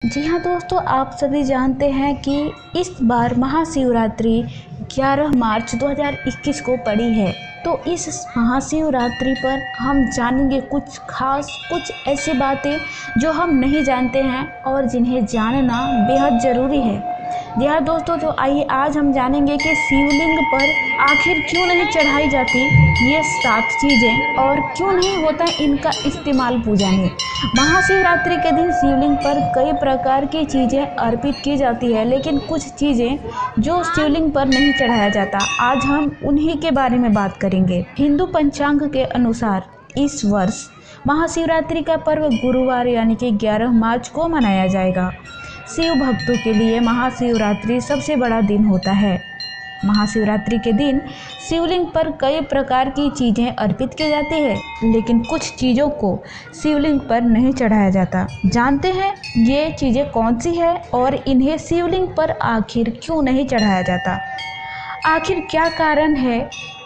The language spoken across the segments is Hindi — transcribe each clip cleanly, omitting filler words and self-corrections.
जी हाँ दोस्तों, आप सभी जानते हैं कि इस बार महाशिवरात्रि 11 मार्च 2021 को पड़ी है। तो इस महाशिवरात्रि पर हम जानेंगे कुछ खास, कुछ ऐसी बातें जो हम नहीं जानते हैं और जिन्हें जानना बेहद ज़रूरी है। जी हाँ दोस्तों, तो आइए आज हम जानेंगे कि शिवलिंग पर आखिर क्यों नहीं चढ़ाई जाती ये 7 चीज़ें और क्यों नहीं होता इनका इस्तेमाल पूजा में। महाशिवरात्रि के दिन शिवलिंग पर कई प्रकार की चीज़ें अर्पित की जाती है, लेकिन कुछ चीज़ें जो शिवलिंग पर नहीं चढ़ाया जाता, आज हम उन्हीं के बारे में बात करेंगे। हिंदू पंचांग के अनुसार इस वर्ष महाशिवरात्रि का पर्व गुरुवार यानी कि 11 मार्च को मनाया जाएगा। शिव भक्तों के लिए महाशिवरात्रि सबसे बड़ा दिन होता है। महाशिवरात्रि के दिन शिवलिंग पर कई प्रकार की चीज़ें अर्पित की जाती है, लेकिन कुछ चीज़ों को शिवलिंग पर नहीं चढ़ाया जाता। जानते हैं ये चीज़ें कौन सी है और इन्हें शिवलिंग पर आखिर क्यों नहीं चढ़ाया जाता। आखिर क्या कारण है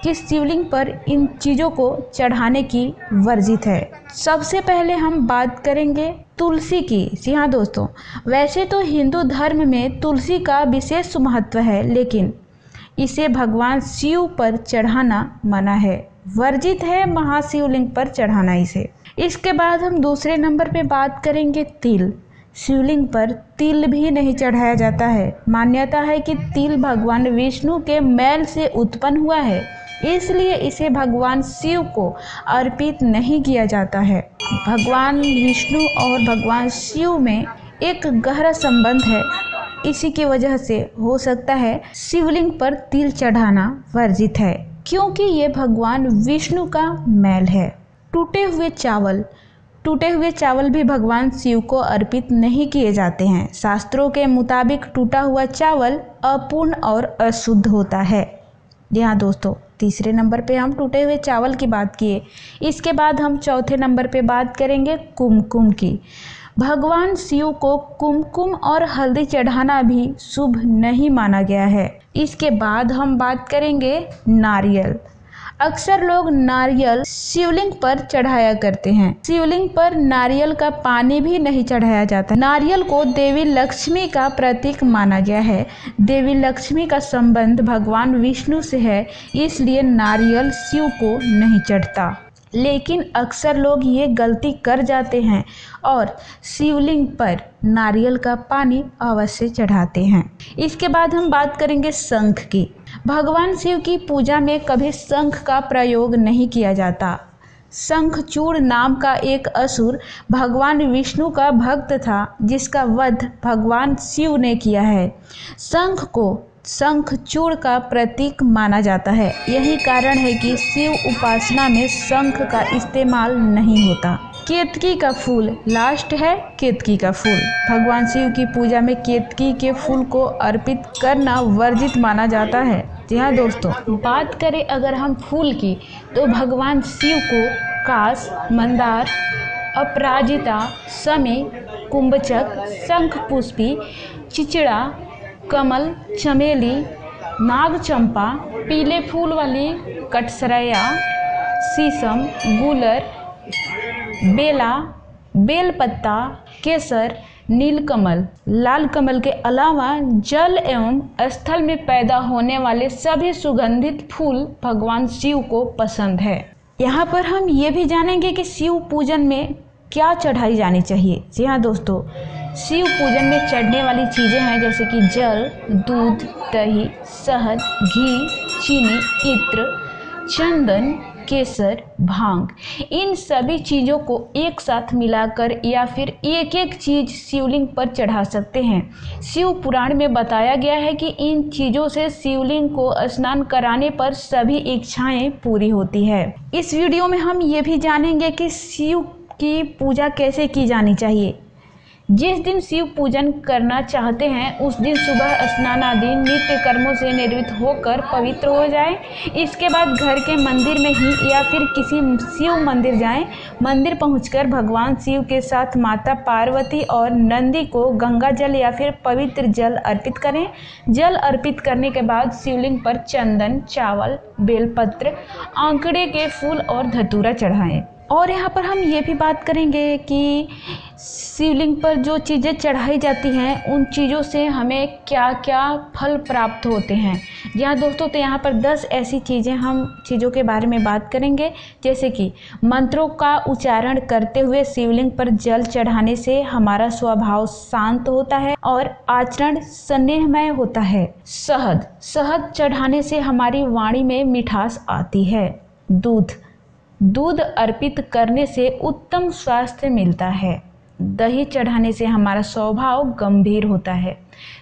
कि शिवलिंग पर इन चीज़ों को चढ़ाने की वर्जित है। सबसे पहले हम बात करेंगे तुलसी की। जी हाँ दोस्तों, वैसे तो हिंदू धर्म में तुलसी का विशेष महत्व है, लेकिन इसे भगवान शिव पर चढ़ाना मना है, वर्जित है महाशिवलिंग पर चढ़ाना इसे। इसके बाद हम दूसरे नंबर पे बात करेंगे तिल। शिवलिंग पर तिल भी नहीं चढ़ाया जाता है। मान्यता है कि तिल भगवान विष्णु के मैल से उत्पन्न हुआ है, इसलिए इसे भगवान शिव को अर्पित नहीं किया जाता है। भगवान विष्णु और भगवान शिव में एक गहरा संबंध है, इसी की वजह से हो सकता है शिवलिंग पर तिल चढ़ाना वर्जित है, क्योंकि ये भगवान विष्णु का मैल है। टूटे हुए चावल भी भगवान शिव को अर्पित नहीं किए जाते हैं। शास्त्रों के मुताबिक टूटा हुआ चावल अपूर्ण और अशुद्ध होता है। जी हाँ दोस्तों, तीसरे नंबर पे हम टूटे हुए चावल की बात किए। इसके बाद हम चौथे नंबर पे बात करेंगे कुमकुम की। भगवान शिव को कुमकुम और हल्दी चढ़ाना भी शुभ नहीं माना गया है। इसके बाद हम बात करेंगे नारियल। अक्सर लोग नारियल शिवलिंग पर चढ़ाया करते हैं। शिवलिंग पर नारियल का पानी भी नहीं चढ़ाया जाता। नारियल को देवी लक्ष्मी का प्रतीक माना गया है। देवी लक्ष्मी का संबंध भगवान विष्णु से है, इसलिए नारियल शिव को नहीं चढ़ता। लेकिन अक्सर लोग ये गलती कर जाते हैं और शिवलिंग पर नारियल का पानी अवश्य चढ़ाते हैं। इसके बाद हम बात करेंगे शंख की। भगवान शिव की पूजा में कभी शंख का प्रयोग नहीं किया जाता। शंखचूड़ नाम का एक असुर भगवान विष्णु का भक्त था, जिसका वध भगवान शिव ने किया है। शंख को शंखचूड़ का प्रतीक माना जाता है। यही कारण है कि शिव उपासना में शंख का इस्तेमाल नहीं होता। केतकी का फूल लास्ट है। केतकी का फूल भगवान शिव की पूजा में केतकी के फूल को अर्पित करना वर्जित माना जाता है। जी हाँ दोस्तों, बात करें अगर हम फूल की, तो भगवान शिव को कास, मंदार, अपराजिता, समी, कुंभचक, शंखपुष्पी, चिचिड़ा, कमल, चमेली, नागचंपा, पीले फूल वाली कटसरैया, शीशम, गुलर, बेला, बेलपत्ता, केसर, नीलकमल, लाल कमल के अलावा जल एवं स्थल में पैदा होने वाले सभी सुगंधित फूल भगवान शिव को पसंद है। यहाँ पर हम ये भी जानेंगे कि शिव पूजन में क्या चढ़ाई जानी चाहिए। जी हाँ दोस्तों, शिव पूजन में चढ़ने वाली चीज़ें हैं जैसे कि जल, दूध, दही, शहद, घी, चीनी, इत्र, चंदन, केसर, भांग। इन सभी चीज़ों को एक साथ मिलाकर या फिर एक एक चीज़ शिवलिंग पर चढ़ा सकते हैं। शिव पुराण में बताया गया है कि इन चीज़ों से शिवलिंग को स्नान कराने पर सभी इच्छाएं पूरी होती है। इस वीडियो में हम ये भी जानेंगे कि शिव की पूजा कैसे की जानी चाहिए। जिस दिन शिव पूजन करना चाहते हैं उस दिन सुबह स्नान आदि नित्य कर्मों से निर्वृत्त होकर पवित्र हो जाएं। इसके बाद घर के मंदिर में ही या फिर किसी शिव मंदिर जाएं। मंदिर पहुंचकर भगवान शिव के साथ माता पार्वती और नंदी को गंगा जल या फिर पवित्र जल अर्पित करें। जल अर्पित करने के बाद शिवलिंग पर चंदन, चावल, बेलपत्र, आंकड़े के फूल और धतूरा चढ़ाएं। और यहाँ पर हम ये भी बात करेंगे कि शिवलिंग पर जो चीज़ें चढ़ाई जाती हैं उन चीज़ों से हमें क्या क्या फल प्राप्त होते हैं। यहाँ दोस्तों तो यहाँ पर 10 ऐसी चीज़ों के बारे में बात करेंगे, जैसे कि मंत्रों का उच्चारण करते हुए शिवलिंग पर जल चढ़ाने से हमारा स्वभाव शांत होता है और आचरण स्नेहमय होता है। शहद चढ़ाने से हमारी वाणी में मिठास आती है। दूध अर्पित करने से उत्तम स्वास्थ्य मिलता है। दही चढ़ाने से हमारा स्वभाव गंभीर होता है।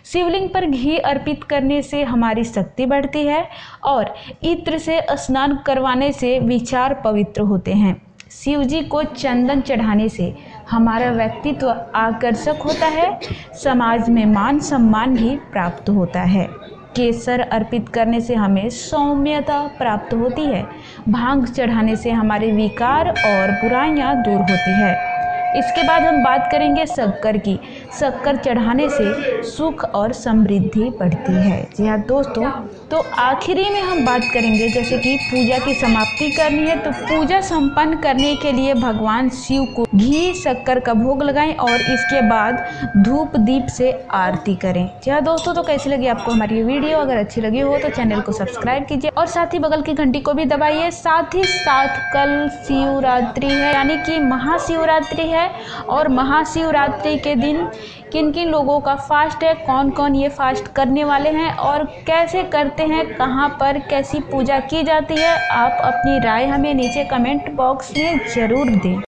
शिवलिंग पर घी अर्पित करने से हमारी शक्ति बढ़ती है और इत्र से स्नान करवाने से विचार पवित्र होते हैं। शिव जी को चंदन चढ़ाने से हमारा व्यक्तित्व आकर्षक होता है। समाज में मान सम्मान भी प्राप्त होता है। केसर अर्पित करने से हमें सौम्यता प्राप्त होती है। भांग चढ़ाने से हमारे विकार और बुराइयां दूर होती है। इसके बाद हम बात करेंगे शक्कर की। शक्कर चढ़ाने से सुख और समृद्धि बढ़ती है। जी हाँ दोस्तों, तो आखिरी में हम बात करेंगे जैसे कि पूजा की समाप्ति करनी है, तो पूजा संपन्न करने के लिए भगवान शिव को घी शक्कर का भोग लगाएं और इसके बाद धूप दीप से आरती करें। जी हाँ दोस्तों, तो कैसी लगी आपको हमारी ये वीडियो? अगर अच्छी लगी हो तो चैनल को सब्सक्राइब कीजिए और साथ ही बगल की घंटी को भी दबाइए। साथ ही साथ कल शिवरात्रि है, यानी कि महाशिवरात्रि है, और महाशिवरात्रि के दिन किन किन लोगों का फास्ट है, कौन कौन ये फास्ट करने वाले हैं और कैसे करते हैं, कहाँ पर कैसी पूजा की जाती है, आप अपनी राय हमें नीचे कमेंट बॉक्स में ज़रूर दें।